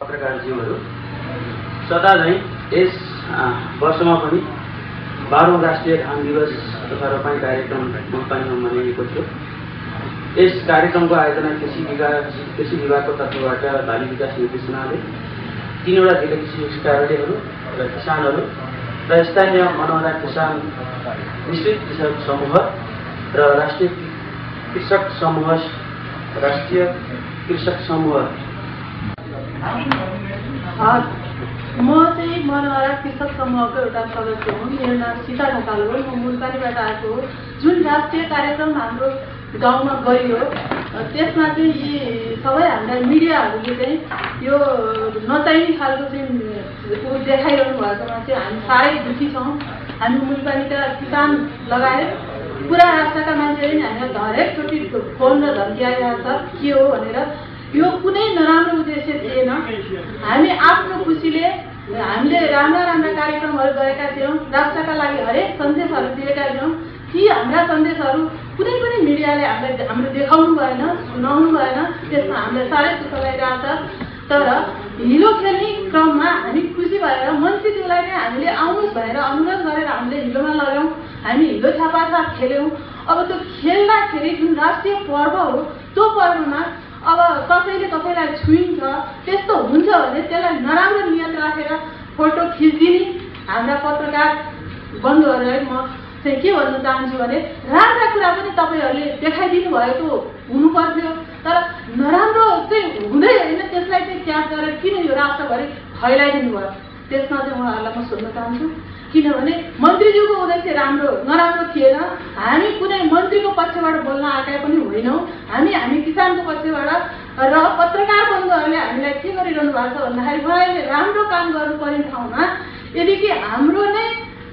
पत्रकारज्यूहरू सदा झैं यस वर्षमा पनि 12औं राष्ट्रिय घाम दिवस तथा रोपाई कार्यक्रम मङ्पानीमा मनाइएको थियो। यस कार्यक्रमको आयोजना कृषि विभागको तर्फबाट बाली विकास निर्देशनालय, 3वटा जिल्ला कृषि कार्यालयहरू र किसानहरू र स्थानीय मनोहरा किसान मिश्रित कृषक समूह र राष्ट्रिय कृषक समूह म चाहिँ मनोहरा कृषक समूहको एउटा सदस्य हुँ। मेरो नाम सीता ढकाल हो। म मुलतानीबाट आएको हो। जुन राष्ट्रिय कार्यक्रम हाम्रो गाउँमा गरियो त्यसमा चाहिँ यी सबै हाम्रा मिडियाहरूले चाहिँ यो नचाहिने खालको चाहिँ देखाइरहनु भएकोमा चाहिँ हामी साह्रै दुखी छौँ। हामी मुलतानीका किसान लगायत पुरा राष्ट्रका मान्छेले नै हामीलाई हरेकचोटि फोन र धम्की आइरहेको छ के हो भनेर। यो कुनै नराम्रो उद्देश्य थिएन। हामी आफ्नो खुसीले हामीले राम्रा कार्यक्रमहरू गरेका थियौँ। राष्ट्रका लागि हरेक सन्देशहरू दिएका थियौँ। ती हाम्रा सन्देशहरू कुनै पनि मिडियाले हामीले देखाउनु भएन, सुनाउनु भएन। त्यसमा हामीलाई साह्रै दुःख लागिरहेको छ। तर हिलो खेल्ने क्रममा हामी खुसी भएर मन्त्रीज्यूलाई नै हामीले आउनुहोस् भनेर अनुरोध गरेर हामीले हिलोमा लग्यौँ। हामी हिलो छापाछाप खेल्यौँ। अब त्यो खेल्दाखेरि जुन राष्ट्रिय पर्व हो त्यो पर्वमा अब कसैले कसैलाई छुइन्छ त्यस्तो हुन्छ भने त्यसलाई नराम्रो नियत राखेर फोटो खिचिदिने हाम्रा पत्रकार बन्धुहरूलाई म चाहिँ के भन्न चाहन्छु भने राम्रा कुरा पनि तपाईँहरूले देखाइदिनु भएको हुनु पर्थ्यो। तर नराम्रो चाहिँ हुँदै होइन, त्यसलाई चाहिँ क्याच गरेर किन यो राष्ट्रभरि फैलाइदिनु भयो त्यसमा चाहिँ उहाँहरूलाई म सोध्न चाहन्छु। किनभने मन्त्रीज्यूको उद्देश्य नराम्रो थिएन। हामी कुनै मन्त्रीको पक्षबाट बोल्न आएका पनि होइनौँ। हामी किसानको पक्षबाट र पत्रकार बन्धुहरूले हामीलाई के गरिरहनु भएको छ भन्दाखेरि उहाँले राम्रो काम गर्नुपर्ने ठाउँमा यदि कि हाम्रो नै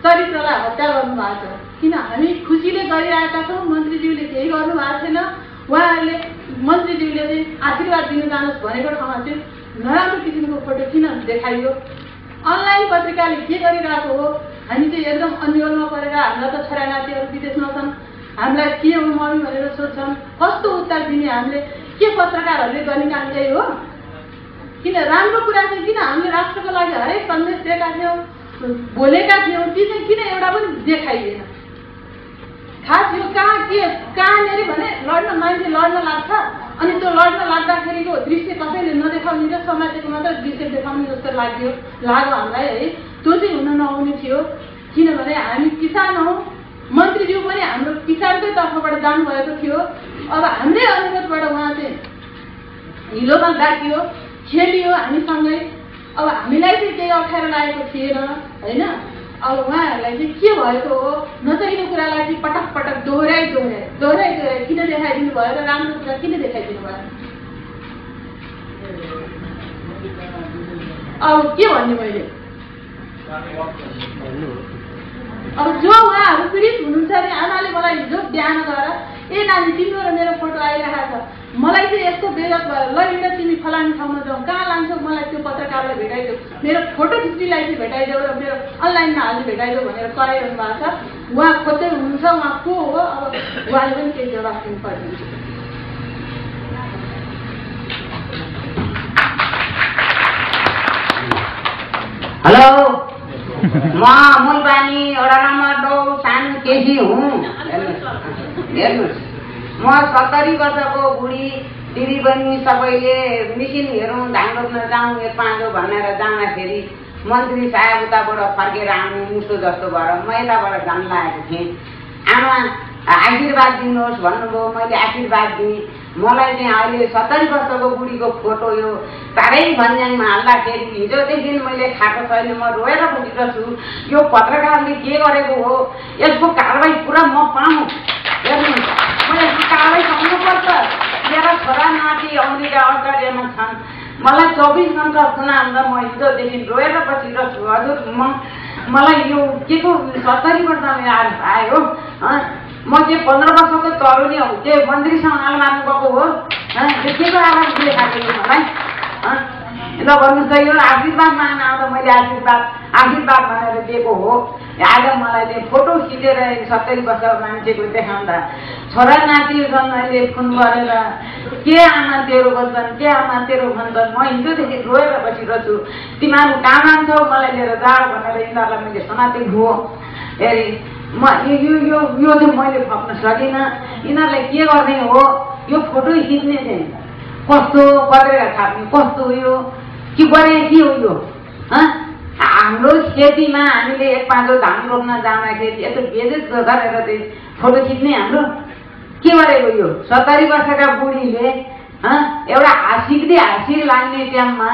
चरित्रलाई हत्या गर्नुभएको छ। किन हामी खुसीले गरिरहेका छौँ। मन्त्रीज्यूले केही गर्नु भएको छैन। उहाँहरूले मन्त्रीज्यूले चाहिँ आशीर्वाद दिनु जानुहोस् भनेको ठाउँमा चाहिँ नराम्रो किसिमको फोटो किन देखाइयो। अनलाइन पत्रिकाले के गरिरहेको हो हामी चाहिँ एकदम अन्यलमा परेर हाम्रा त छोरानातीहरू विदेशमा छन्, हामीलाई के हो मम्मी भनेर सोध्छन्। कस्तो उत्तर दिने हामीले? के पत्रकारहरूले गर्ने काम यही हो? किन राम्रो कुरा चाहिँ किन हामीले राष्ट्रको लागि हरेक सन्देश दिएका थियौँ, बोलेका थियौँ, ती चाहिँ किन एउटा पनि देखाइएन? खास यो कहाँनिर भने मान्छे लड्न लाग्छ अनि त्यो लड्न लाग्दाखेरिको दृश्य कसैले नदेखाउने र समाजको मात्र दृश्य देखाउने जस्तो लाग्यो हामीलाई है। त्यो चाहिँ हुन नहुने थियो। किनभने हामी किसान हौँ। मन्त्रीज्यू पनि हाम्रो किसानकै तर्फबाट जानुभएको थियो। अब हाम्रै अनुरोधबाट उहाँ चाहिँ हिलोमा डाकियो, खेलियो हामीसँगै। अब हामीलाई चाहिँ केही अप्ठ्यारो लागेको थिएन होइन। अब उहाँहरूलाई चाहिँ के भएको हो नचाहिने कुरालाई चाहिँ पटक पटक दोहोऱ्याइ किन देखाइदिनु भयो र राम्रो कुरा किन देखाइदिनु भयो? अब के भन्ने मैले? अब जो उहाँहरू पीडित हुनुहुन्छ नि आमाले मलाई हिजो बिहान गएर ए नानी तिम्रो र मेरो फोटो आइरहेको छ, मलाई चाहिँ यस्तो बेजत भयो, ल हिँड तिमी फलानी ठाउँमा जाउँ, कहाँ लान्छौ मलाई त्यो पत्रकारलाई भेटाइदेऊ, मेरो फोटो खिच्नेलाई चाहिँ भेटाइदेऊ र मेरो अनलाइनमा हाल्ने भेटाइदेऊ भनेर कराइरहनु भएको छ। उहाँ खोज्दै हुनुहुन्छ। उहाँ को हो? अब उहाँले पनि केही जवाफ दिनु पर्छ। हेलो, म मुलबानी वडा नम्बर 9 सानो केही हुँ। हेर्नुहोस्, म 70 वर्षको बुढी दिदी बहिनी सबैले मिसिन हेरौँ, धान रोप्न जाउँ, एक पाँचो भनेर जाँदाखेरि मन्त्री साहब उताबाट फर्केर आउनु मुसो जस्तो भएर म यताबाट जान लागेको थिएँ। आमा आशीर्वाद दिनुहोस् भन्नुभयो। मैले आशीर्वाद दिएँ। मलाई चाहिँ अहिले 70 वर्षको बुढीको फोटो यो तारै भन्ज्याङमा हाल्दाखेरि हिजोदेखि मैले खाएको छैन। म रोएर बसिरहेको छु। यो पत्रकारले के गरेको हो? यसको कारवाही पुरा म पाऊँ। हेर्नुहोस्, म यसको कारवाही पाउनुपर्छ। मेरा छोरा नाति अमेरिका अस्ट्रेलियामा छन्। मलाई 24 घन्टा सुना हुँदा म हिजोदेखि रोएर बसिरहेको छु। हजुर मलाई यो के को 70 वर्षमा आयो? म के 15 वर्षको तरुणी हो? के मन्त्रीसँग हाल मार्नु गएको हो? के को आवाज दिएका थिएँ मलाई? ल भन्नुहोस् त यो आशीर्वाद माग्न आउँदा मैले आशीर्वाद भनेर दिएको हो। आज मलाई चाहिँ फोटो खिचेर 70 वर्षको मान्छेको देखाउँदा छोरा नातिसँग अहिले फोन गरेर के आमा तेरो भन्छन्, के आमा तेरो भन्छन्। म हिजोदेखि रोएर बसिरहेको छु, तिमीहरू कहाँ मान्छौ मलाई लिएर जाऊ भनेर यिनीहरूलाई मैले समातेको हो। हेरी म यो चाहिँ मैले भन्न सकिनँ। यिनीहरूले के गर्ने हो, यो फोटो खिच्ने चाहिँ कस्तो पत्रिका छाप्ने कस्तो यो के गरे के हो यो? हाम्रो खेतीमा हामीले 1-5 धान रोप्न जाँदाखेरि यस्तो बेइज्जत गरेर चाहिँ फोटो खिच्ने हाम्रो के गरेको यो? 70 वर्षका बुढीले एउटा हाँसिर लाग्ने टाइममा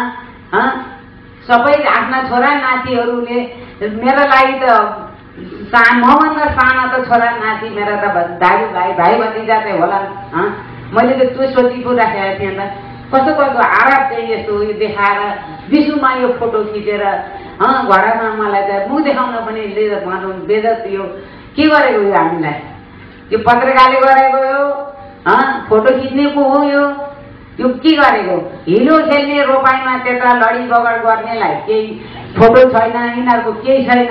सबै आफ्ना छोरा नातिहरूले मेरो लागि त मभन्दा साना त छोरा नाति मेरा त दाजुभाइ भाइ भतिजा चाहिँ होला। मैले त त्यो सोची पो राखेको थिएँ त। कस्तो आराप चाहिँ यस्तो उयो देखाएर विश्वमा यो फोटो खिचेर घरमा मलाई त मुख देखाउन पनि बेइज्जत यो के गरेको यो हामीलाई? यो पत्रिकाले गरेको यो फोटो खिच्ने को हो यो के गरेको? हिलो खेल्ने रोपाइमा त्यता लडी बगड गर्नेलाई केही फोटो छैन, यिनीहरूको केही छैन।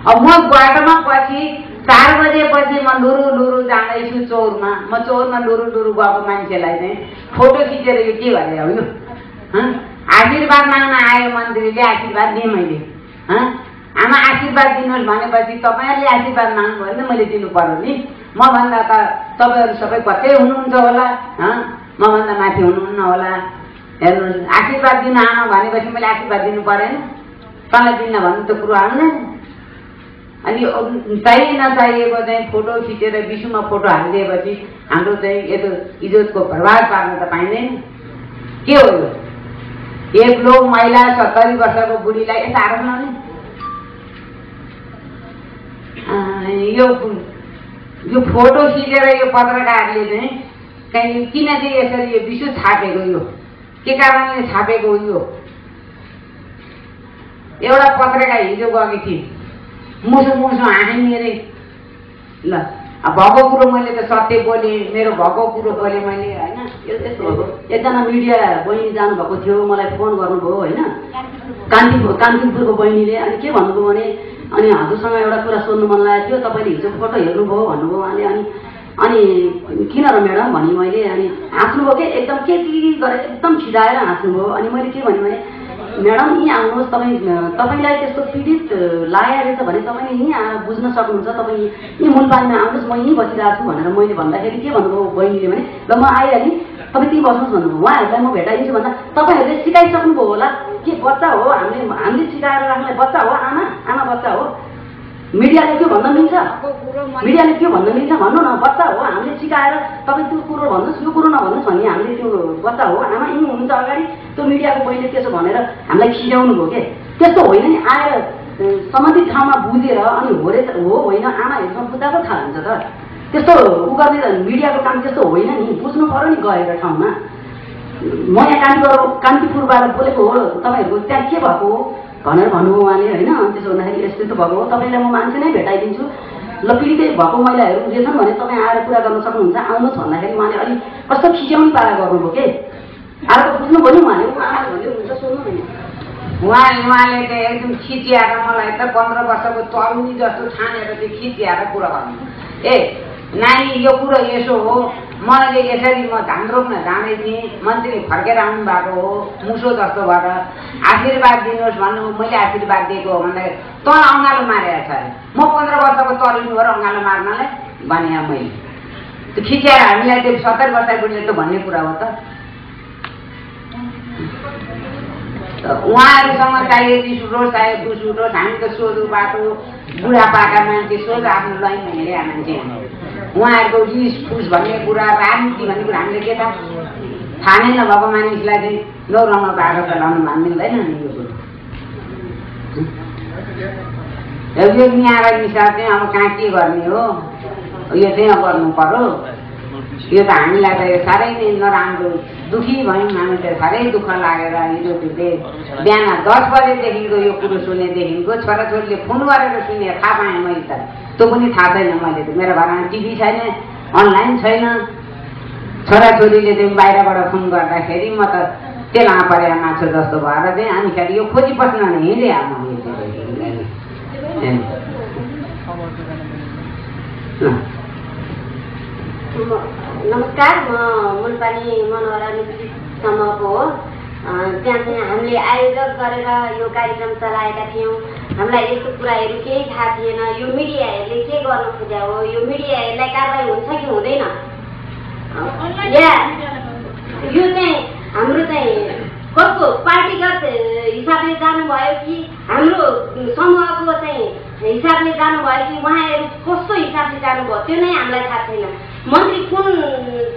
अब म बाटोमा पछि 4 बजेपछि म लुरु जाँदैछु चौरमा। म चौरमा लुरु गएको मान्छेलाई चाहिँ फोटो खिचेर यो के गरे हो यो? आशीर्वाद माग्न आयो मन्त्रीले, आशीर्वाद दिएँ मैले। आमा आशीर्वाद दिनुहोस् भनेपछि तपाईँहरूले आशीर्वाद माग्नु भयो भने मैले दिनु पर्यो नि। मभन्दा त तपाईँहरू सबै कतै हुनुहुन्छ होला, मभन्दा माथि हुनुहुन्न होला। हेर्नुहोस्, आशीर्वाद दिन आमा भनेपछि मैले आशीर्वाद दिनु परेन? तँलाई दिन्न भन्नु त कुरो आउँदैन। अनि चाहिए नचाहिएको चाहिँ फोटो खिचेर विश्वमा फोटो हालिदिएपछि हाम्रो चाहिँ यस्तो इज्जतको प्रभाव पार्न त पाइँदैन। के हो यो? एक लोक महिला 70 वर्षको बुढीलाई यस्तो आरोप लाउने? यो फोटो खिचेर यो पत्रकारले चाहिँ किन चाहिँ यसरी यो विश्व छापेको? यो के कारणले छापेको? यो एउटा पत्रिका हिजो गएको थिएँ, मुसो हाँस्ने अरे। ल भएको कुरो मैले त सत्य बोलेँ, मेरो भएको कुरो बोलेँ मैले, होइन? यस्तो भएको एकजना मिडिया बहिनी जानुभएको थियो, मलाई फोन गर्नुभयो, होइन? कान्तिपुरको बहिनीले। अनि के भन्नुभयो भने, अनि हजुरसँग एउटा कुरा सोध्नु मन लागेको थियो, तपाईँले हिजो फोटो हेर्नुभयो भन्नुभयो उहाँले। अनि किन र म्याडम भने मैले, अनि हाँस्नुभयो के एकदम के गरेर एकदम खिजाएर हाँस्नुभयो। अनि मैले के भने म्याडम यहीँ आउनुहोस्, तपाईँलाई त्यस्तो पीडित लागेको रहेछ भने तपाईँले यहीँ आएर बुझ्न सक्नुहुन्छ, तपाईँ यहीँ मुलपानीमा आउनुहोस्, म यहीँ बसिरहेको छु भनेर मैले भन्दाखेरि के भन्नुभयो बहिनीले भने, ल म आइहालेँ, तपाईँ त्यहीँ बस्नुहोस् भन्नुभयो। उहाँहरूलाई म भेटाइदिन्छु भन्दा तपाईँहरूले सिकाइसक्नुभयो होला। के बच्चा हो? हामीले सिकाएर राख्ने बच्चा हो? आमा बच्चा हो? मिडियाले के भन्न मिल्छ? मिडियाले के भन्न मिल्छ भन्नु न? बच्चा हो, हामीले सिकाएर तपाईँ त्यो कुरो भन्नुहोस्, यो कुरो नभन्नुहोस् भने हामीले त्यो बच्चा हो आमा यहीँ हुनुहुन्छ अगाडि, त्यो मिडियाको बहिनीले त्यसो भनेर हामीलाई खिजाउनु भयो के? त्यस्तो होइन नि, आएर सम्बन्धित ठाउँमा बुझेर अनि हो होइन आमा हेर्न बुझ्दा पो थाहा हुन्छ त। त्यस्तो उ गर्ने मिडियाको काम त्यस्तो होइन नि, बुझ्नु पऱ्यो नि गएर ठाउँमा। म यहाँ कान्तिपुरबाट बोलेको हो, तपाईँहरूको त्यहाँ के भएको हो भनेर भन्नुभयो उहाँले, होइन? त्यसो भन्दाखेरि यस्तो भएको हो, तपाईँलाई म मान्छे नै भेटाइदिन्छु, ल पीडितै भएको महिलाहरू रहेछन् भने तपाईँ आएर कुरा गर्न सक्नुहुन्छ, आउनुहोस् भन्दाखेरि उहाँले अलिक कस्तो खिच्याउने पारा गर्नुभयो के? आएर त बुझ्नुभयो नि उहाँले, भन्दै हुन्छ सोध्नु होइन? उहाँले चाहिँ एकदम खिचिएर मलाई त 15 वर्षको तरुनी जस्तो ठानेर चाहिँ खिचिएर कुरा गर्नु। ए नानी यो कुरो यसो हो, मैले यसरी म धान रोप्न जाँदै थिएँ, मन्त्री फर्केर आउनु भएको हो मुसो जस्तो भएर, आशीर्वाद दिनुहोस् भन्नु, मैले आशीर्वाद दिएको हो भन्दाखेरि तँ अँगालो मारेको छ अरे। म 15 वर्षको तरुनी भएर अँगालो मार्नलाई भने मैले त्यो खिचेर हामीलाई त्यो 70 वर्षको बुढीले त भन्ने कुरा हो त। उहाँहरूसँग चाहिए रिस उठोस् चाहे खुस उठोस्, हामी त सोझो बाटो बुढापाका मान्छे, सोझो आफ्नो लाइनमा हिँडेका मान्छे। उहाँहरूको रिस खुस भन्ने कुरा, राजनीति भन्ने कुरा हामीले के थाहा नै नभएको मानिसलाई चाहिँ नौरङ्ग बाटो चलाउनु भन्न मिल्दैन नि यो कुरो। यो मियाएर मिसार चाहिँ अब कहाँ के गर्ने हो, यो चाहिँ गर्नु पर्यो। यो त हामीलाई त साह्रै नै नराम्रो दुखी भयौँ, हामी त साह्रै दुःख लागेर हिजो बिहान 10 बजेदेखिको यो कुरो सुनेदेखिको छोराछोरीले फोन गरेर सुने थाहा पाएँ मैले त। त्यो पनि थाहा छैन मैले त, मेरो घरमा टिभी छैन, अनलाइन छैन। छोराछोरीले चाहिँ बाहिरबाट फोन गर्दाखेरि म त तेलमा परेर माछो जस्तो भएर चाहिँ हामी खालि यो खोजी बस्न हिँडे नमस्कार, म मुलपानी मनोहरा समूहको हो। त्यहाँ चाहिँ हामीले आयोजक गरेर यो कार्यक्रम चलाएका थियौँ। हामीलाई यस्तो कुराहरू केही थाहा थिएन। यो मिडियाहरूले के गर्न खोज्या हो, यो मिडियाहरूलाई कारवाही हुन्छ कि हुँदैन, या यो चाहिँ हाम्रो चाहिँ कसको पार्टीगत हिसाबले जानुभयो कि हाम्रो समूहको चाहिँ हिसाबले जानुभयो कि उहाँहरू कस्तो हिसाबले जानुभयो त्यो नै हामीलाई थाहा छैन। मन्त्री कुन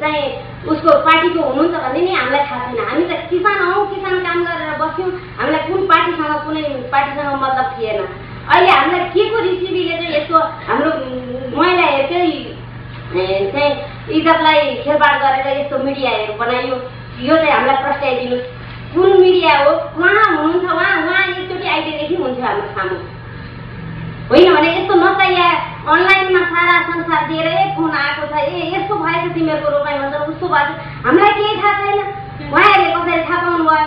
चाहिँ उसको पार्टीको हुनुहुन्छ भन्ने नै हामीलाई थाहा छैन। हामी त किसान हौँ, किसान काम गरेर बस्यौँ। हामीलाई कुन पार्टीसँग कुनै पार्टीसँग मतलब थिएन। अहिले हामीलाई के को रिसिभीले चाहिँ यसको हाम्रो महिलाहरूकै चाहिँ इज्जतलाई खेलबाड गरेर यस्तो मिडियाहरू बनाइयो, यो चाहिँ हामीलाई प्रस्ताइदिनु। कुन मिडिया हो, उहाँ हुनुहुन्छ, उहाँ एकचोटि आइदिएदेखि हुन्थ्यो हाम्रो सामु, होइन भने यस्तो नचाहिए अनलाइनमा सारा संसार दिएर फोन आएको छ, यस्तो भएछ तिमीहरूको रोपाइ भन्छ, उस्तो भएछ, हामीलाई केही थाहा छैन। उहाँहरूले कसरी थाहा पाउनु भयो?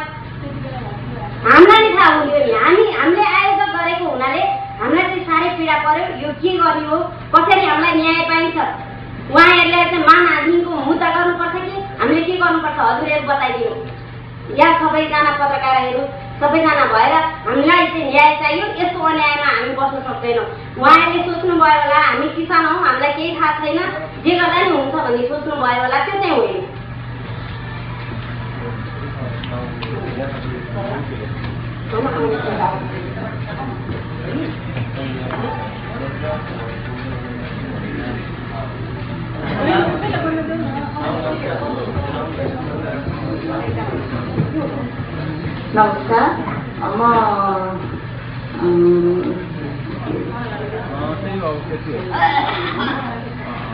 हामीलाई नि थाहा हुन्थ्यो नि। हामीले आयोजक गरेको हुनाले हामीलाई चाहिँ साह्रै पीडा पर्यो। यो के गर्ने हो, कसरी हामीलाई न्याय पाइन्छ? उहाँहरूले चाहिँ मानहानिको मुद्दा गर्नुपर्छ कि हामीले के गर्नुपर्छ? हजुरहरू बताइदिनु। या सबैजना पत्रकारहरू सबैजना भएर हामीलाई चाहिँ न्याय चाहियो। यस्तो अन्यायमा हामी बस्न सक्दैनौँ। उहाँहरूले सोच्नुभयो होला हामी किसान हौँ, हामीलाई केही थाहा छैन, जे गर्दा नि हुन्छ भन्ने सोच्नुभयो होला, त्यो चाहिँ होइन। नमस्कार, म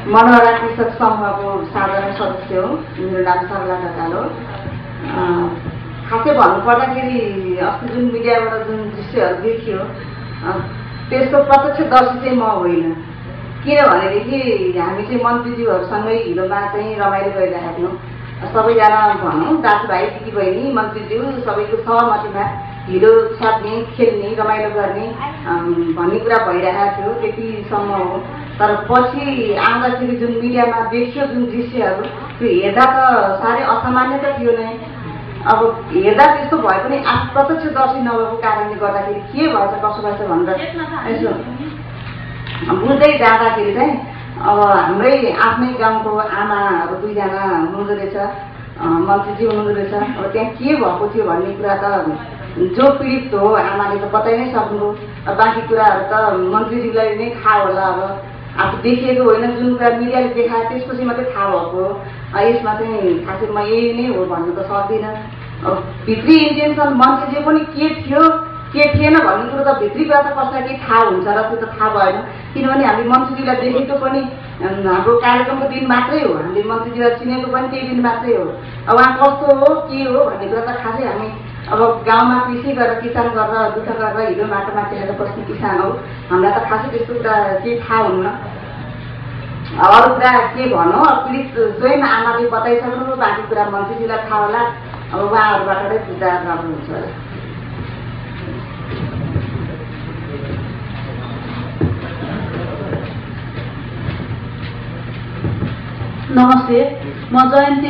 मनोहरा कृषक समूहको साधारण सदस्य हो। मेरो नाम सरला ढकाल हो। खासै भन्नुपर्दाखेरि अस्ति जुन मिडियाबाट जुन दृश्यहरू देखियो त्यसको प्रत्यक्षदर्शी चाहिँ म होइन। किनभनेदेखि हामी चाहिँ मन्त्रीज्यूहरूसँगै हिलोमा चाहिँ रमाइलो गरिरहेका थियौँ। सबैजना भनौँ दाजुभाइ दिदीबहिनी मन्त्रीज्यू सबैको सहमतिमा हिलो छ्याप्ने, खेल्ने, रमाइलो गर्ने भन्ने कुरा भइरहेको थियो, त्यतिसम्म हो। तर पछि आउँदाखेरि जुन मिडियामा देखियो जुन दृश्यहरू त्यो हेर्दा त साह्रै असामान्य त थियो नै। अब हेर्दा त्यस्तो भए पनि आफू प्रत्यक्षदर्शी नभएको कारणले गर्दाखेरि के भएछ कसो भएछ भनेर यसो बुझ्दै जाँदाखेरि चाहिँ अब हाम्रै आफ्नै गाउँको आमाहरू दुईजना हुनुहुँदो रहेछ, मन्त्रीज्यू हुनुहुँदो रहेछ। अब त्यहाँ के भएको थियो भन्ने कुरा त जो पीडित हो आमाले त बताइ नै सक्नुभयो। बाँकी कुराहरू त मन्त्रीज्यूलाई नै थाहा होला। अब आफू देखिएको होइन, जुन कुरा मिडियाले देखायो त्यसपछि मात्रै थाहा भएको हो। यसमा चाहिँ खासै म यही नै हो भन्नु त सक्दिनँ। अब भित्री इन्टेन्सन मन्त्रीज्यू पनि के थियो के थिएन भन्ने कुरो त भित्री कुरा त कसलाई केही थाहा हुन्छ र त्यो त थाहा भएन। किनभने हामी मन्त्रीज्यूलाई देखेको पनि हाम्रो कार्यक्रमको दिन मात्रै हो, हामीले मन्त्रीज्यूलाई चिनेको पनि त्यही दिन मात्रै हो। अब उहाँ कस्तो हो के हो भन्ने कुरा त खासै हामी अब गाउँमा कृषि गरेर किसान गरेर दुःख गरेर हिलो माटोमा खेलेर बस्ने किसान हो, हामीलाई त खासै त्यस्तो कुरा केही थाहा हुन्न। अरू कुरा के भनौँ, पीडित स्वयं आमाले बताइसक्नु, बाँकी कुरा मन्त्रीज्यूलाई थाहा होला। अब उहाँहरूबाट नै बुझ्दा राम्रो हुन्छ। नमस्ते, म जयन्ती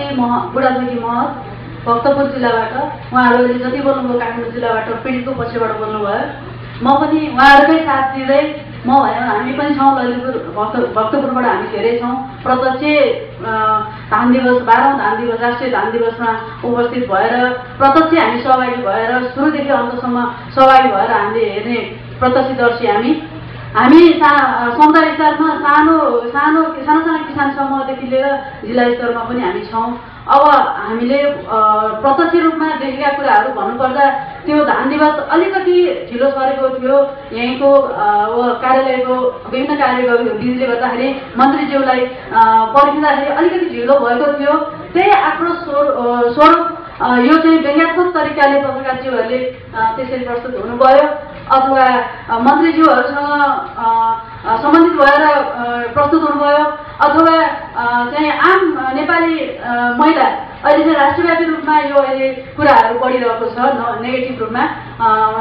बुढाथोकी महत, भक्तपुर जिल्लाबाट। उहाँहरूले जति बोल्नुभयो काठमाडौँ जिल्लाबाट पीडितको पछिबाट बोल्नुभयो। म पनि उहाँहरूकै साथ दिँदै म भयो, हामी पनि छौँ ललितपुर भक्तपुरबाट हामी धेरै छौँ। प्रत्यक्ष धान दिवस 12औं धान दिवस राष्ट्रिय धान दिवसमा उपस्थित भएर प्रत्यक्ष हामी सहभागी भएर सुरुदेखि अन्तसम्म सहभागी भएर हामीले हेर्ने प्रत्यक्षदर्शी हामी समुदाय स्तरमा सानो किसान समूहदेखि लिएर जिल्ला स्तरमा पनि हामी छौँ। अब हामीले प्रत्यक्ष रूपमा देखेका कुराहरू भन्नुपर्दा त्यो धान दिवस अलिकति ढिलो सरेको थियो। यहीँको कार्यालयको विभिन्न विधिले गर्दाखेरि मन्त्रीज्यूलाई पर्खिँदाखेरि अलिकति ढिलो भएको थियो। त्यही आक्रोश स्वरूप यो चाहिँ व्यङ्ग्यात्मक तरिकाले पत्रकारज्यूहरूले त्यसरी प्रस्तुत हुनुभयो अथवा मन्त्रीज्यूहरूसँग सम्बन्धित भएर प्रस्तुत हुनुभयो अथवा चाहिँ आम नेपाली महिला अहिले चाहिँ राष्ट्रव्यापी रूपमा यो अहिले कुराहरू बढिरहेको छ, नेगेटिभ रूपमा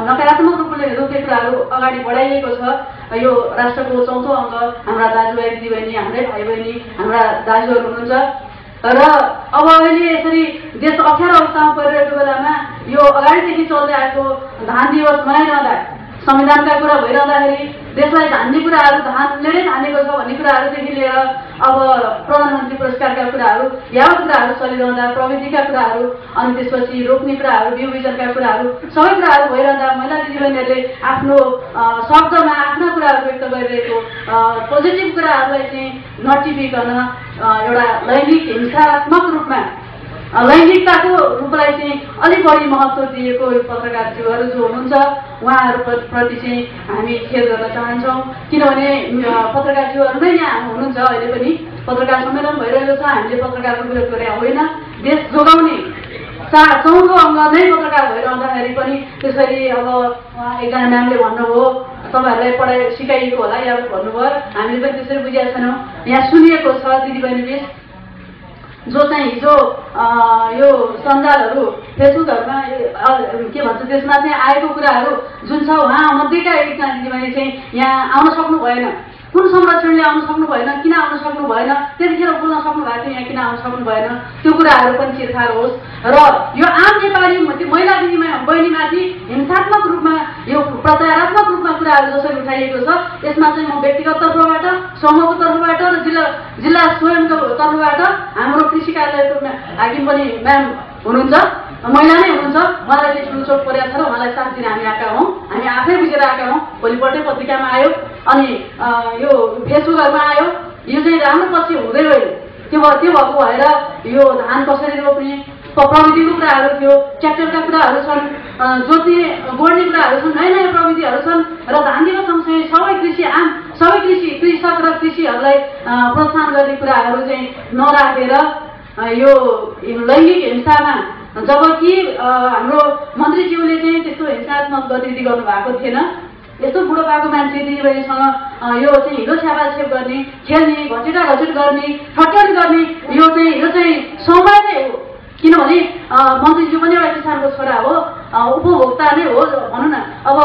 नकारात्मक रूपले रोक्ने कुराहरू अगाडि बढाइएको छ। यो राष्ट्रको चौथो अङ्ग हाम्रा दाजुभाइ दिदीबहिनी, हाम्रै भाइ बहिनी, हाम्रा दाजुहरू हुनुहुन्छ र अब अहिले यसरी देश अप्ठ्यारो अवस्थामा परिरहेको बेलामा यो अगाडिदेखि चल्दै आएको धान दिवस मनाइरहँदा संविधानका कुरा भइरहँदाखेरि देशलाई धान्ने कुराहरू धानले नै धानेको छ भन्ने कुराहरूदेखि लिएर अब प्रधानमन्त्री पुरस्कारका कुराहरू यावत कुराहरू चलिरहँदा प्रविधिका कुराहरू अनि त्यसपछि रोक्ने कुराहरू बिउ बिजनका कुराहरू सबै कुराहरू भइरहँदा महिला दिदीबहिनीहरूले आफ्नो शब्दमा आफ्ना कुराहरू व्यक्त गरिरहेको पोजिटिभ कुराहरूलाई चाहिँ नटिपिकन एउटा लैङ्गिक हिंसात्मक रूपमा लैङ्गिकताको रूपलाई चाहिँ अलिक बढी महत्त्व दिएको पत्रकारज्यूहरू जो हुनुहुन्छ उहाँहरूप्रति चाहिँ हामी खेद गर्न चाहन्छौँ। किनभने पत्रकारज्यूहरू नै यहाँ हुनुहुन्छ, अहिले पनि पत्रकार सम्मेलन भइरहेको छ, हामीले पत्रकारको विरोध गरे होइन। देश जोगाउने चौथो अङ्ग नै पत्रकार भइरहँदाखेरि पनि त्यसरी अब उहाँ एकजना म्यामले भन्नुभयो तपाईँहरूलाई पढाइ सिकाइएको होला या भन्नुभयो, हामीले पनि त्यसरी बुझेका छैनौँ। यहाँ सुनिएको छ दिदीबहिनी बिच जो चाहिँ हिजो यो सञ्जालहरू फेसबुकहरूमा के भन्छ त्यसमा चाहिँ आएको कुराहरू जुन छ, उहाँ मध्येका एकजना दिदीबहिनी चाहिँ यहाँ आउन सक्नु भएन, कुन संरक्षणले आउन सक्नु भएन, किन आउन सक्नु भएन, त्यतिखेर बोल्न सक्नु भएको थियो, यहाँ किन आउन सक्नु भएन, त्यो कुराहरू पनि चिरफार होस्। र यो आम नेपाली महिला बहिनीमाथि हिंसात्मक रूपमा यो प्रचारात्मक रूपमा कुराहरू जसरी उठाइएको छ, यसमा चाहिँ म व्यक्तिगत तर्फबाट, समूहको तर्फबाट र जिल्ला स्वयंको तर्फबाट हाम्रो कृषि कार्यालयको हाकिम पनि म्याम हुनुहुन्छ, महिला नै हुनुहुन्छ, उहाँलाई चाहिँ ठुलो चोट परेको छ र उहाँलाई साथ दिन हामी आएका हौँ, हामी आफै बुझेर आएका हौँ। भोलिपल्टै पत्रिकामा आयो अनि यो फेसबुकहरूमा आयो, यो चाहिँ राम्रो पछि हुँदै गयो। त्यो भएको भएर यो धान कसरी रोप्ने प्रविधिको कुराहरू थियो, ट्र्याक्टरका कुराहरू छन्, जोत्ने गोड्ने कुराहरू छन्, नयाँ नयाँ प्रविधिहरू छन् र धान दिवस सँगसँगै सबै कृषक र कृषिहरूलाई प्रोत्साहन गर्ने कुराहरू चाहिँ नराखेर यो लैङ्गिक हिंसामा, जबकि हाम्रो मन्त्रीज्यूले चाहिँ त्यस्तो हिंसात्मक गतिविधि गर्नुभएको थिएन। यस्तो बुढोपाको मान्छे दिदीबहिनीसँग यो चाहिँ हिलो छ्यापाछेप गर्ने, खेल्ने, घचेटाघचेट गर्ने, ठट्यौली गर्ने यो चाहिँ समय नै हो। किनभने मन्त्रीज्यू पनि एउटा किसानको छोरा हो, उपभोक्ता नै हो भनौँ न। अब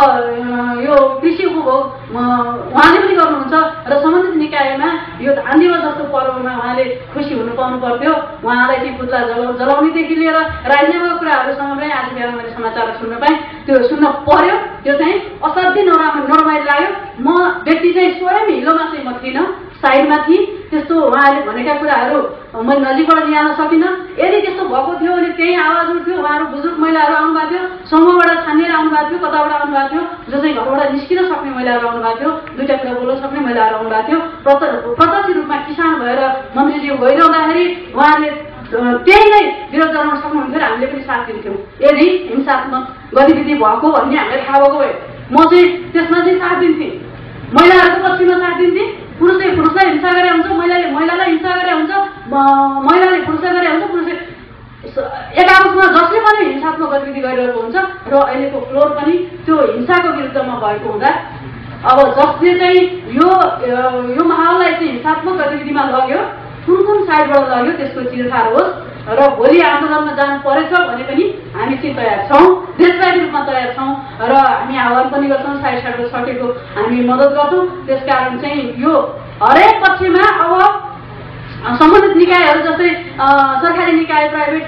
यो कृषि उपभोग उहाँले पनि गर्नुहुन्छ र सम्बन्धित निकायमा यो धान दिवस जस्तो पर्वमा उहाँले खुसी हुनु पाउनु पर्थ्यो। उहाँलाई चाहिँ पुतला जलाउनेदेखि लिएर राजनीतिका कुराहरूसँग पनि आज बिहान मैले समाचार सुन्न पाएँ, त्यो सुन्न पर्यो। त्यो चाहिँ असाध्यै नरमाइलो लाग्यो। म व्यक्ति चाहिँ स्वयं हिलोमा चाहिँ म थिइनँ, साइडमा थिएँ। त्यस्तो उहाँहरूले भनेका कुराहरू मैले नजिकबाट लिन सकिनँ। यदि त्यस्तो भएको थियो भने त्यही आवाज उठ्थ्यो, उहाँहरू बुजुर्ग महिलाहरू आउनुभएको थियो, समूहबाट छानिएर आउनुभएको थियो, कताबाट आउनुभएको थियो, जो चाहिँ घरबाट निस्किन सक्ने महिलाहरू आउनुभएको थियो, दुईवटा कुरा बोल्न सक्ने महिलाहरू आउनुभएको थियो। प्रत्यक्ष रूपमा किसान भएर मन्त्रीज्यू गइरहँदाखेरि उहाँहरूले त्यही नै विरोध गराउन सक्नुहुन्थ्यो र हामीले पनि साथ दिन्थ्यौँ। यदि हिंसात्मक गतिविधि भएको भन्ने हामीलाई थाहा भएको भए म चाहिँ त्यसमा चाहिँ साथ दिन्थेँ। महिलाहरूको पक्षमा साथ दिन्थेँ। पुरुषलाई हिंसा गरे हुन्छ, महिलालाई हिंसा गरे हुन्छ, महिलाले पुरुषलाई गरे हुन्छ, पुरुषले एकापसमा जसले पनि हिंसात्मक गतिविधि गरिरहेको हुन्छ र अहिलेको फ्लोर पनि त्यो हिंसाको विरुद्धमा भएको हुँदा अब जसले चाहिँ यो माहौललाई चाहिँ हिंसात्मक गतिविधिमा लग्यो, कुन साइडबाट लग्यो त्यसको चिरफार होस् र भोलि आन्दोलनमा जानु परेछ भने पनि हामी चाहिँ तयार छौँ, देशव्यापी रूपमा तयार छौँ र हामी आह्वान पनि गर्छौँ, साइडबाट सकेको हामी मद्दत गर्छौँ। त्यसकारण चाहिँ यो हरेक पक्षमा अब सम्बन्धित निकायहरू जस्तै सरकारी निकाय, प्राइभेट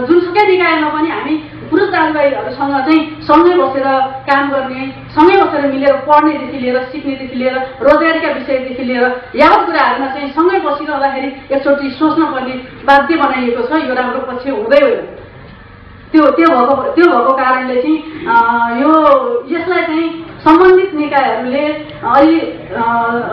जुनसुकै निकायमा पनि हामी पुरुष दाजुभाइहरूसँग चाहिँ सँगै बसेर काम गर्ने, सँगै बसेर मिलेर पढ्नेदेखि लिएर सिक्नेदेखि लिएर रोजगारीका विषयदेखि लिएर यावत कुराहरूमा चाहिँ सँगै बसिरहँदाखेरि एकचोटि सोच्न पर्ने बाध्य बनाइएको छ। यो राम्रो पक्ष हुँदै हो। त्यो भएको कारणले चाहिँ यसलाई चाहिँ सम्बन्धित निकायहरूले अलि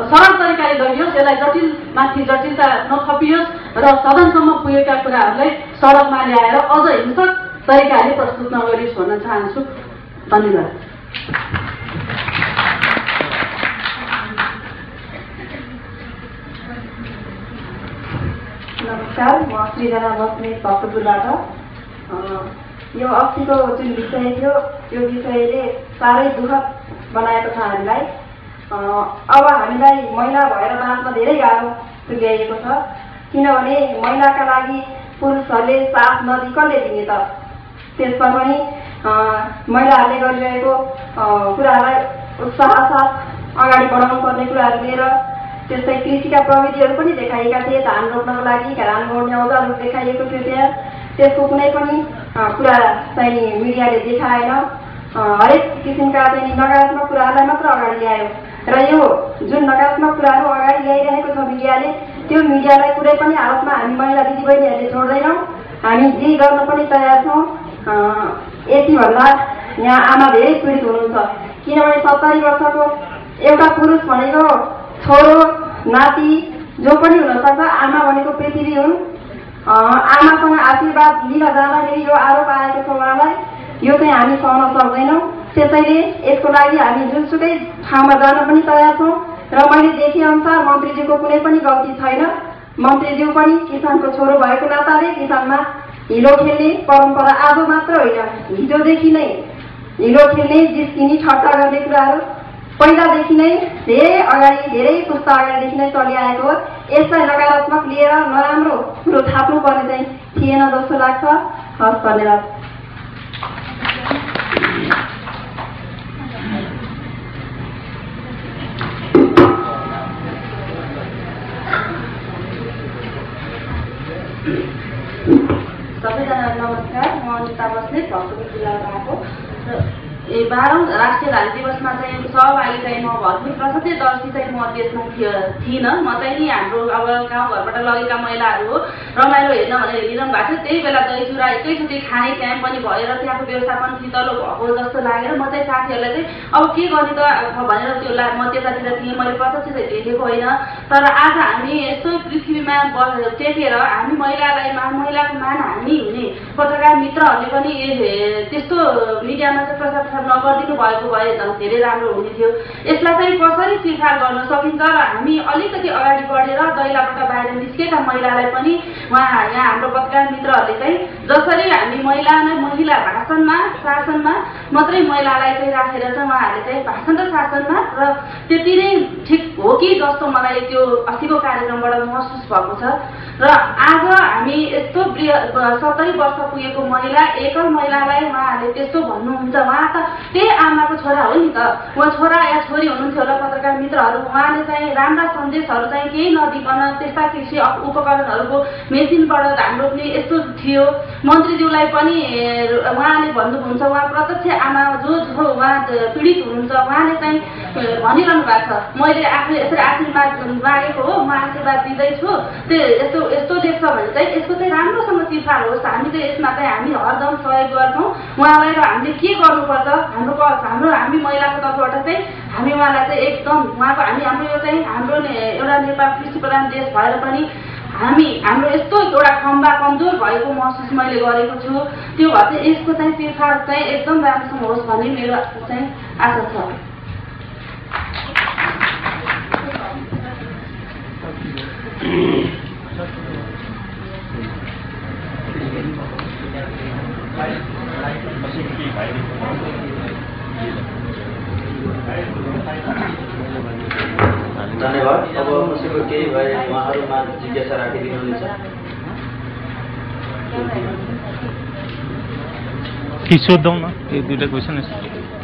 सरल तरिकाले लगियोस्, यसलाई जटिलमाथि जटिलता नथपियोस् र सदनसम्म पुगेका कुराहरूलाई सडकमा ल्याएर अझ हिंसक तरिकाले प्रस्तुत नगरियोस् भन्न चाहन्छु। धन्यवाद। नमस्कार, म सृजना बस्नेत भक्तपुरबाट। यो अस्तिको जुन विषय थियो यो विषयले साह्रै दुःखद बनाएको छ हामीलाई। अब हामीलाई महिला भएर बाँच्न धेरै गाह्रो तुल्याइएको छ। किनभने महिलाका लागि पुरुषहरूले साथ नदिई कसले दिने त? त्यसमा पनि महिलाहरूले गरिरहेको कुराहरूलाई उत्साह साथ अगाडि बढाउनु पर्ने कुराहरू लिएर त्यस्तै कृषिका प्रविधिहरू पनि देखाइएका थिए। धान रोप्नको लागि धान गोड्ने औजारहरू देखाइएको थियो त्यहाँ। त्यसको कुनै पनि कुरा चाहिँ मिडियाले देखाएन। हरेक किसिमका चाहिँ नकारात्मक कुराहरूलाई मात्र अगाडि ल्यायो र यो जुन नकारात्मक कुराहरू अगाडि ल्याइरहेको छ मिडियाले, त्यो मिडियालाई कुनै पनि हालतमा हामी महिला दिदीबहिनीहरूले छोड्दैनौँ। हामी जे गर्न पनि तयार छौँ। यति भन्दा यहाँ आमा धेरै पीडित हुनुहुन्छ, किनभने 70 वर्षको एउटा पुरुष भनेको छोरो नाति जो पनि हुनसक्छ। आमा भनेको पृथ्वी हुन्। आमासँग आशीर्वाद लिन जाँदाखेरि यो आरोप आएको छ उहाँलाई, यो चाहिँ हामी सहन सक्दैनौँ। त्यसैले यसको लागि हामी जुनसुकै ठाउँमा जान पनि तयार छौँ र मैले देखेअनुसार मन्त्रीज्यूको कुनै पनि गल्ती छैन। मन्त्रीज्यू पनि किसानको छोरो भएको नाताले किसानमा हिलो खेल्ने परम्परा आज मात्र होइन, हिजोदेखि नै हिलो खेल्ने जिस्किने ठट्टा गर्ने कुराहरू पहिलादेखि नै धेरै अगाडि धेरै पुस्ता अगाडिदेखि नै चलिआएको हो। यसलाई नकारात्मक लिएर नराम्रो कुरो थाप्नुपर्ने चाहिँ थिएन जस्तो लाग्छ। हस्, धन्यवाद। सबैजना नमस्कार। म अनिता बस्नेत, भक्तपुर जिल्लाबाट आएको। 12औं राष्ट्रिय धान दिवसमा चाहिँ सहभागी चाहिँ म भर्खर प्रत्यक्षदर्शी चाहिँ म त्यसमा थिइनँ। म चाहिँ नि हाम्रो अब गाउँघरबाट लगेका महिलाहरू हो, रमाइलो हेर्न भनेर हिँडिरहनु भएको थियो। त्यही बेला दही चुरा एकैचोटि खाने टाइम पनि भएर त्यहाँको व्यवस्थापन फितलो भएको जस्तो लागेर म चाहिँ साथीहरूलाई चाहिँ अब के गर्ने त भनेर त्यो म त्यतातिर थिएँ। मैले प्रत्यक्ष चाहिँ देखेको होइन, तर आज हामी यस्तो पृथ्वीमा टेकेर हामी महिलाको मान हामी हुने पत्रकार मित्रहरूले पनि त्यस्तो मिडियामा चाहिँ प्रचार नगरिदिनु भएको भए झन् धेरै राम्रो हुने थियो। यसलाई चाहिँ कसरी चिरफार गर्न सकिन्छ र हामी अलिकति अगाडि बढेर दैलाबाट बाहिर निस्केका महिलालाई पनि यहाँ हाम्रो पत्रकार मित्रहरूले चाहिँ जसरी हामी महिला भाषणमा शासनमा मात्रै महिलालाई चाहिँ राखेर चाहिँ उहाँहरूले चाहिँ भाषण र शासनमा र त्यति नै ठिक हो कि जस्तो मलाई त्यो अस्तिको कार्यक्रमबाट महसुस भएको छ। र आज हामी यस्तो 70 वर्ष पुगेको महिला एकल महिलालाई उहाँहरूले त्यस्तो भन्नुहुन्छ। उहाँ त त्यही आमाको छोरा हो नि त, उहाँ छोरा या छोरी हुनुहुन्थ्यो होला पत्रकार मित्रहरू। उहाँले चाहिँ राम्रा सन्देशहरू चाहिँ केही नदिकन त्यस्ता कृषि उपकरणहरूको मेसिनबाट धान रोप्ने यस्तो थियो। मन्त्रीज्यूलाई पनि उहाँले भन्नुहुन्छ, उहाँ प्रत्यक्ष आमा जो उहाँ पीडित हुनुहुन्छ, उहाँले चाहिँ भनिरहनु भएको छ मैले आफूले यसरी आशीर्वाद मागेको हो, म आशीर्वाद दिँदैछु। त्यो यस्तो देख्छ भने चाहिँ यसको चाहिँ राम्रोसँग चिरफार होस्। हामी चाहिँ यसमा चाहिँ हामी हरदम सहयोग गर्छौँ उहाँलाई र हामीले के गर्नुपर्छ हामी महिलाको तर्फबाट चाहिँ हामी उहाँलाई चाहिँ एकदम उहाँको हाम्रो यो चाहिँ हाम्रो एउटा नेपाल कृषि प्रधान देश भएर पनि हाम्रो यस्तो एउटा खम्बा कमजोर भएको महसुस मैले गरेको छु। त्यो भएर चाहिँ यसको चाहिँ चिरफार चाहिँ एकदम राम्रोसँग होस् भन्ने मेरो चाहिँ आशा छ। धन्यवाद। अब कसैको केही भए उहाँहरूमा जिज्ञासा राखिदिनुहुन्छ। सोधौँ न, एक दुईवटा क्वेसन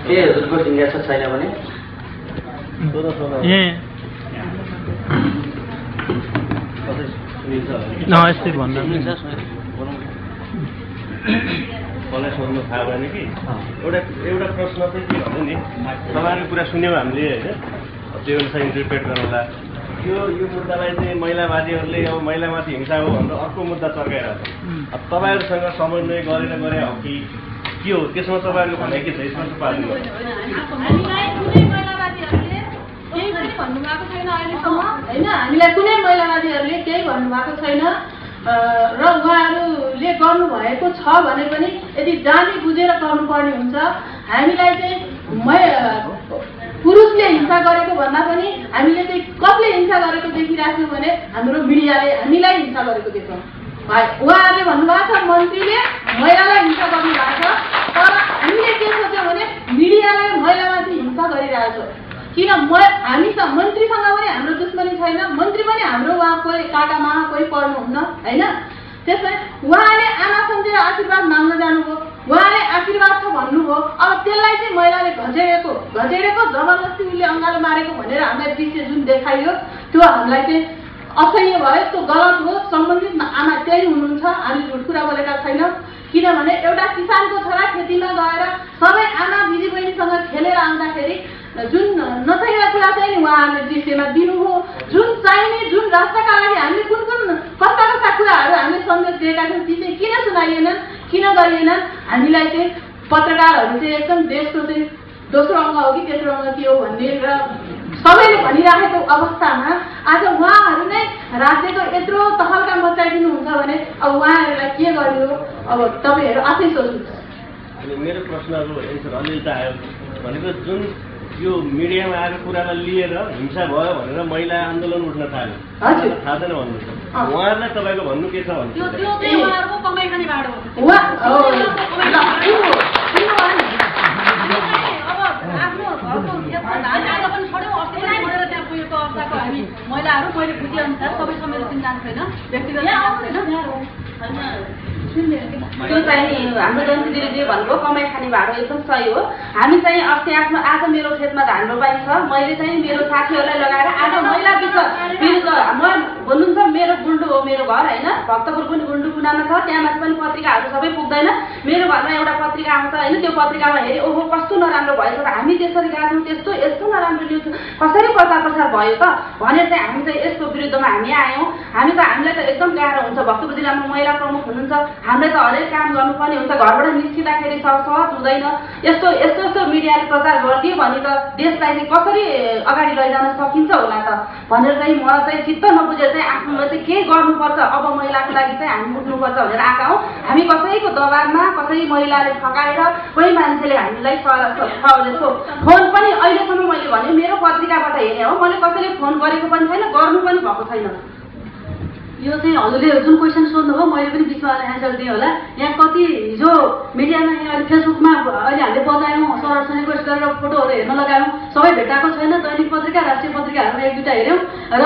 के हजुरको जिज्ञासा छैन भने यस्तै भन्दा मलाई सोध्नु थाहा भएन कि एउटा प्रश्न चाहिँ के भन्नु नि, तपाईँहरूको कुरा सुन्यौँ हामीले होइन, त्यो अनुसार इन्टरप्रेट गरौँला। यो मुद्दालाई चाहिँ महिलावादीहरूले अब महिलामाथि हिंसा हो भनेर अर्को मुद्दा चर्काइरहेको छ। अब तपाईँहरूसँग समन्वय गरेर गरे हो कि के हो, त्यसमा तपाईँहरूको भनाइ के छ? यसमा चाहिँ पाल्नु भन्नुभएको छैन अहिलेसम्म होइन। हामीलाई कुनै महिलावादीहरूले केही भन्नुभएको छैन र उहाँहरूले गर्नुभएको छ भने पनि यदि जानी बुझेर गर्नुपर्ने हुन्छ। हामीलाई चाहिँ पुरुषले हिंसा गरेको भन्दा पनि हामीले चाहिँ कसले हिंसा गरेको देखिराख्यौँ भने हाम्रो मिडियाले हामीलाई हिंसा गरेको देख्छौँ। उहाँहरूले भन्नुभएको छ मन्त्रीले महिलालाई हिंसा गर्नुभएको छ, तर हामीले के सोच्यौँ भने मिडियाले महिलामाथि हिंसा गरिरहेको छ। किन हामीसँग मन्त्रीसँग पनि हाम्रो दुश्मनी छैन, मन्त्री पनि हाम्रो उहाँ कोही काकामा कोही पर्नुहुन्न होइन। त्यसै उहाँले आमा सम्झेर आशीर्वाद माग्न जानुभयो, उहाँले आशीर्वाद छ भन्नुभयो। अब त्यसलाई चाहिँ महिलाले घचेडेको जबरजस्ती उसले अँगालो मारेको भनेर हामीलाई दृश्य जुन देखाइयो त्यो हामीलाई चाहिँ असह्य भयो, त्यो गलत हो। सम्बन्धित आमा त्यही हुनुहुन्छ, हामी झुट कुरा बोलेका छैनौँ। किनभने एउटा किसानको छोरा खेतीमा गएर सबै आमा दिदीबहिनीसँग खेलेर आउँदाखेरि जुन नचाहिने कुरा चाहिँ नि उहाँहरूले दृश्यमा दिनुभयो। जुन चाहिने जुन राष्ट्रका लागि हामीले कुन कस्ता कस्ता कुराहरू हामीले सन्देश दिएका छौँ ती चाहिँ किन सुनाइएनन्, किन गरिएनन्? हामीलाई चाहिँ पत्रकारहरू चाहिँ एकदम देशको चाहिँ दोस्रो अङ्ग हो कि तेस्रो अङ्ग के हो भन्ने र सबैले भनिराखेको अवस्थामा आज उहाँहरू नै राज्यको यत्रो तहल्का मचाइदिनुहुन्छ भने अब उहाँहरूलाई के गर्नु? अब तपाईँहरू आफै सोच्नुहोस्। अनि मेरो प्रश्नको एन्सर अलिअलि त आयो भनेको जुन यो मिडियामा आएको कुरालाई लिएर हिंसा भयो भनेर महिला आन्दोलन उठ्न थाल्यो, थाहा छैन भन्नुहुन्छ। उहाँहरूलाई तपाईँको भन्नु के छ भन्नु? हामी महिलाहरू मैले बुझेअनुसार सबै संवेदनशील जानु छैन, व्यक्तिगत त्यो चाहिँ हाम्रो जन्ती दिदीले भन्नुभयो कमाइ खाने भाडो एकदम सही हो। हामी चाहिँ अस्ति आफ्नो आज मेरो खेतमा धान रोपाइ छ, मैले चाहिँ मेरो साथीहरूलाई लगाएर आज महिला विरुद्ध म भन्नुहुन्छ मेरो गुल्डु हो मेरो घर होइन, भक्तपुर पनि गुल्डु कुनामा छ, त्यहाँ माथि पनि पत्रिकाहरू सबै पुग्दैन। मेरो घरमा एउटा पत्रिका आउँछ होइन, त्यो पत्रिकामा हेरेँ ओहो कस्तो नराम्रो भएछ र हामी त्यसरी गएको त्यस्तो यस्तो नराम्रो न्युज कसरी प्रचार प्रसार भयो त भनेर चाहिँ हामी चाहिँ यसको विरुद्धमा हामी आयौँ। हामीलाई त एकदम गाह्रो हुन्छ, भक्तपुर जिल्लामा महिला प्रमुख हुनुहुन्छ, हामीलाई त हरेक काम गर्नुपर्ने हुन्छ, घरबाट निस्किँदाखेरि सहज हुँदैन। यस्तो मिडियाले प्रचार गरिदियो भने त देशलाई चाहिँ कसरी अगाडि लैजान सकिन्छ होला त भनेर चाहिँ म चाहिँ चित्त नबुझेर चाहिँ आफूलाई चाहिँ के गर्नुपर्छ, अब महिलाको लागि चाहिँ हामी उठ्नुपर्छ भनेर आएका हौँ। हामी कसैको दबाबमा कसै महिलाले ठकाएर कोही मान्छेले हामीलाई फोन पनि अहिलेसम्म मैले भने मेरो पत्रिकाबाट हेरेँ हो, मैले कसैले फोन गरेको पनि छैन, गर्नु पनि भएको छैन। यो चाहिँ हजुरले जुन क्वेसन सोध्नुभयो मैले पनि बिचमा एन्सर दिएँ होला। यहाँ कति हिजो मिडियामा यहाँ अहिले फेसबुकमा अहिले हामीले बजायौँ, सरसनीको गरेर फोटोहरू हेर्न लगायौँ, सबै भेटाएको छैन। दैनिक पत्रिका राष्ट्रिय पत्रिकाहरूमा एक दुईवटा हेऱ्यौँ र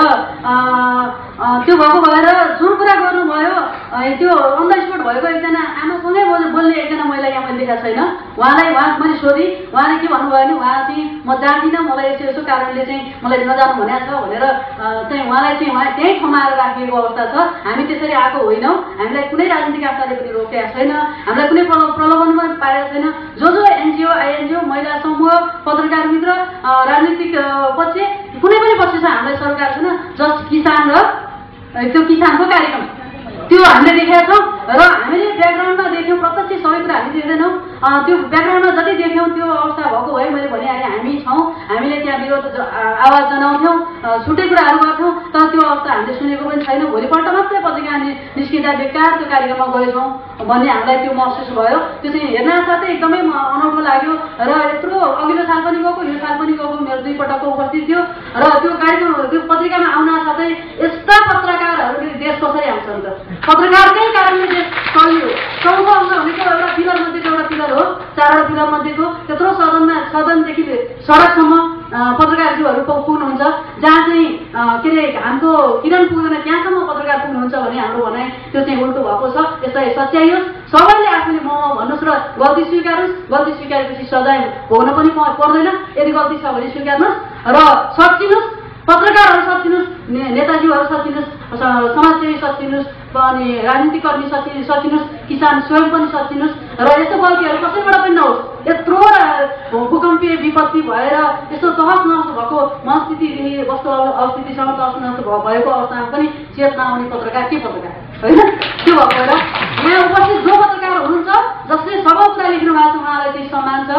त्यो भएको भएर जुन कुरा गर्नुभयो त्यो अन द स्पोट भएको एकजना आमासँगै बोल्ने एकजना महिला यहाँ मैले देखाएको छैन। उहाँ मैले सोधेँ, उहाँले के भन्नुभयो भने उहाँ चाहिँ म जाँदिनँ, मलाई यसो कारणले चाहिँ मलाई नजानु भनेको छ भनेर चाहिँ उहाँलाई चाहिँ उहाँ त्यहीँ थमाएर राखिएको अवस्था छ। हामी त्यसरी आएको होइनौँ, हामीलाई कुनै राजनीतिक आस्थाले पनि रोकेका छैन, हामीलाई कुनै प्रलोभन पनि पारेको छैन। जो एनजिओ आइएनजिओ महिला समूह पत्रकार मित्र राजनीतिक पक्ष कुनै पनि पक्ष छ हामीलाई सरकार छैन। जस्ट किसान र त्यो किसानको कार्यक्रम त्यो हामीले देखेका छौँ र हामीले ब्याकग्राउन्डमा देख्यौँ, प्रत्यक्ष सबै कुरा हामी देख्दैनौँ। त्यो ब्याकग्राउन्डमा जति देख्यौँ त्यो अवस्था भएको भए मैले भनिहालेँ हामी छौँ, हामीले त्यहाँ विरोध आवाज जनाउँथ्यौँ, छुट्टै कुराहरू गर्थ्यौँ, तर त्यो अवस्था हामीले सुनेको पनि छैन। भोलिपल्ट मात्रै पत्रिका निस्किँदा बेकार त्यो कार्यक्रममा गएछौँ भन्ने हामीलाई त्यो महसुस भयो। त्यो चाहिँ हेर्न साथै एकदमै अनौठो लाग्यो र यत्रो अघिल्लो साल पनि गएको, यो साल पनि गएको, मेरो 2 पटकको उपस्थित थियो र त्यो कार्यक्रम त्यो पत्रिकामा आउन साथै यस्ता पत्रकारहरू देश कसरी आउँछन् त? पत्रकारकै कारणले देश चल्यो। चौथो अङ्ग भनेको एउटा पिलर मध्येको एउटा पिलर हो, 4वटा पिलर मध्येको त्यत्रो सदनदेखि सडकसम्म पत्रकारज्यूहरू पुग्नुहुन्छ, जहाँ चाहिँ के अरे घामको किरण पुग्दैन त्यहाँसम्म पत्रकार पुग्नुहुन्छ भने हाम्रो भनाइ त्यो चाहिँ उल्टो भएको छ। यसलाई सच्याइयोस्, सबैले आफूले म भन्नुहोस् र गल्ती स्वीकारोस्, गल्ती स्वीकारेपछि सजाय भोग्न पनि पर्दैन। यदि गल्ती छ भने स्वीकार्नुहोस् र सच्चिनुहोस्, पत्रकारहरू सच्चिनुहोस्, नेताजीहरू सच्चिनुहोस्, समाजसेवी सच्चिनुहोस्, अनि राजनीतिक कर्मी सच्चिनुहोस्, किसान स्वयं पनि सच्चिनुहोस् र यस्तो गल्तीहरू कसैबाट पनि नहोस्। यत्रो भूकम्पीय विपत्ति भएर यस्तो तहस नहस भएको मनस्थितिदेखि वस्तु अवस्थितिसँग तहस नहस भएको अवस्थामा पनि चेतना आउने पत्रकार के पत्रकार होइन? त्यो भएर यहाँ उपस्थित जो पत्रकार हुनुहुन्छ जसले सब कुरा लेख्नु भएको छ उहाँलाई चाहिँ सम्मान छ,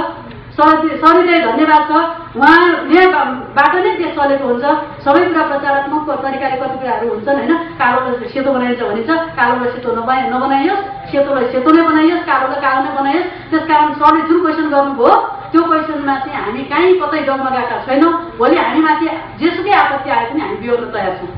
सधैँ धन्यवाद छ। उहाँबाट नै देश चलेको हुन्छ। सबै कुरा प्रचारात्मक तरिकाले कति कुराहरू हुन्छन् होइन। कालोलाई सेतो बनाइन्छ भनिन्छ, कालोलाई सेतो नबनाइयोस्, सेतोलाई सेतो नै बनाइयोस्, कालोलाई कालो नै बनाइयोस्। त्यसकारण सरले जुन क्वेसन गर्नुभयो त्यो क्वेसनमा चाहिँ हामी कहीँ कतै डगमगाएका छैनौँ। भोलि हामीमाथि जेसुकै आपत्ति आए पनि हामी बिहोर्न तयार छौँ।